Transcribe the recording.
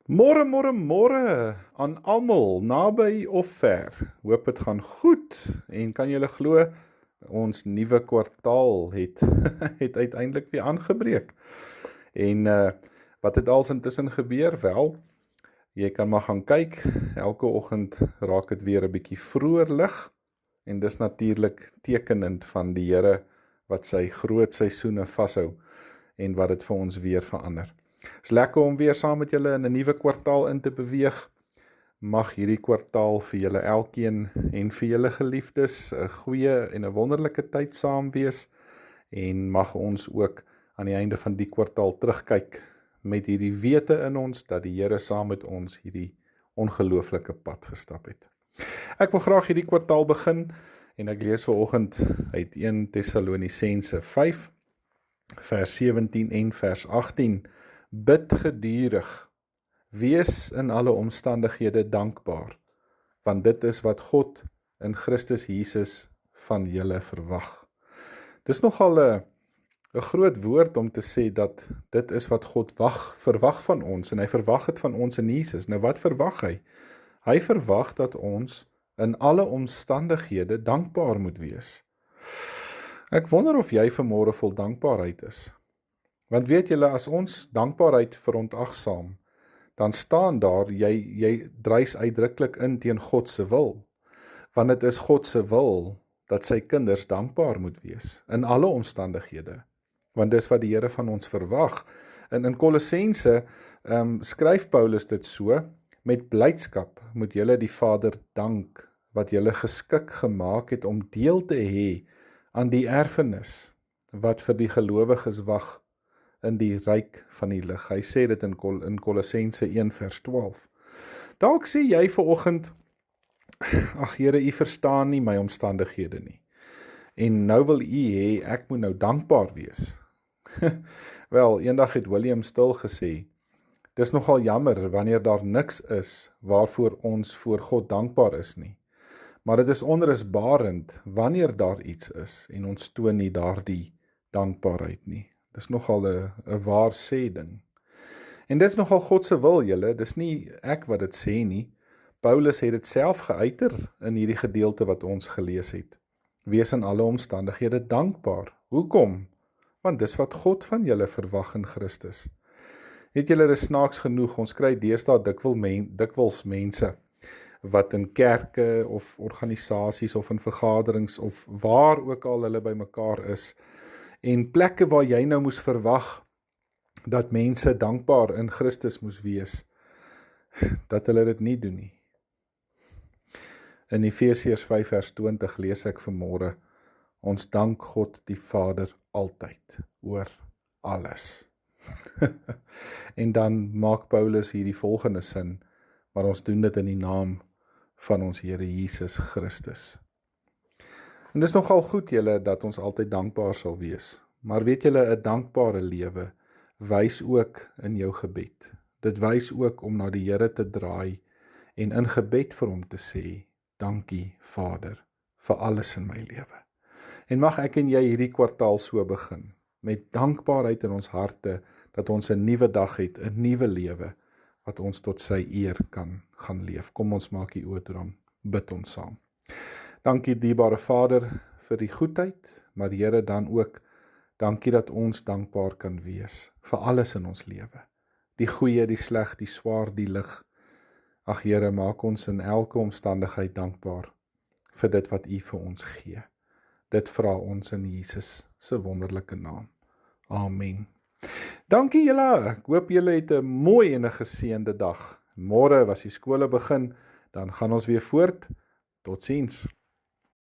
Môre, môre, môre aan almal, naby of ver. Hoop dit gaan goed en kan julle glo, ons nuwe kwartaal het het uiteindelik weer aangebreek. En wat het als intussen gebeur? Wel, jy kan maar gaan kyk, elke oggend raak dit weer 'n bietjie vroeër lig en dis natuurlik tekenend van die Here wat sy groot seisoene vashou en wat dit vir ons weer verander. Is lekker om weer saam met julle in 'n nuwe kwartaal in te beweeg. Mag hierdie kwartaal vir julle elkeen en vir julle geliefdes 'n goeie en 'n wonderlike tyd saam wees en mag ons ook aan die einde van die kwartaal terugkyk met hierdie wete in ons dat die Here saam met ons hierdie ongelooflike pad gestap het. Ek wil graag hierdie kwartaal begin en ek lees vanoggend uit 1 Tessalonisense 5 vers 17 en vers 18. Bid gedurig, wees in alle omstandighede dankbaar, want dit is wat God in Christus Jesus van julle verwag. Dis nogal 'n groot woord om te sê dat dit is wat God verwag van ons, en hy verwag het van ons in Jesus. Nou wat verwag hy? Hy verwag dat ons in alle omstandighede dankbaar moet wees. Ek wonder of jy vanmôre vol dankbaarheid is. Want weet julle, as ons dankbaarheid verontagsaam, dan staan daar, jy dryf uitdruklik in teen God se wil. Want dit is God se wil dat sy kinders dankbaar moet wees, in alle omstandighede. Want dis wat die Here van ons verwag. En in Kolossense skryf Paulus dit so, met blydskap moet julle die Vader dank, wat julle geskik gemaak het om deel te hê aan die erfenis, wat vir die gelowiges wag, in die ryk van die lig. Hy sê dit in Kolossense 1 vers 12. Dalk sê jy vanoggend, ag Here, u verstaan nie my omstandighede nie. En nou wil u hê, ek moet nou dankbaar wees. Wel, eendag het William Still gesê, dis nogal jammer wanneer daar niks is waarvoor ons voor God dankbaar is nie. Maar dit is onrusbarend wanneer daar iets is en ons toon nie daardie dankbaarheid nie. Dis nogal 'n waar sê ding. En dit is nogal God se wil, julle, dis nie ek wat dit sê nie. Paulus het dit self geuiter in hierdie gedeelte wat ons gelees het. Wees in alle omstandighede dankbaar. Hoekom? Want dis wat God van julle verwag in Christus. Het julle, dis snaaks genoeg, ons kry deesdae dikwels mense wat in kerke of organisasies of in vergaderings of waar ook al hulle bymekaar is, en plekke waar jy nou moes verwag dat mense dankbaar in Christus moes wees, dat hulle dit nie doen nie. In Efesiërs 5 vers 20 lees ek vanmôre, ons dank God die Vader altyd, oor alles. En dan maak Paulus hierdie volgende sin, maar ons doen dit in die naam van ons Here Jesus Christus. En dis nogal goed julle, dat ons altyd dankbaar sal wees. Maar weet julle, 'n dankbare lewe wys ook in jou gebed. Dit wys ook om na die Here te draai en in gebed vir hom te sê, dankie Vader, vir alles in my lewe. En mag ek en jy hierdie kwartaal so begin, met dankbaarheid in ons harte, dat ons 'n nuwe dag het, 'n nuwe lewe, wat ons tot sy eer kan gaan leef. Kom ons maak die oë toe, dan bid ons saam. Dankie dierbare Vader vir die goedheid, maar Here dan ook, dankie dat ons dankbaar kan wees vir alles in ons lewe. Die goeie, die sleg, die swaar, die lig. Ag Here, maak ons in elke omstandigheid dankbaar vir dit wat U vir ons gee. Dit vra ons in Jesus se wonderlike naam. Amen. Dankie julle, ek hoop julle het 'n mooi en 'n geseënde dag. Môre as die skole begin, dan gaan ons weer voort. Totsiens.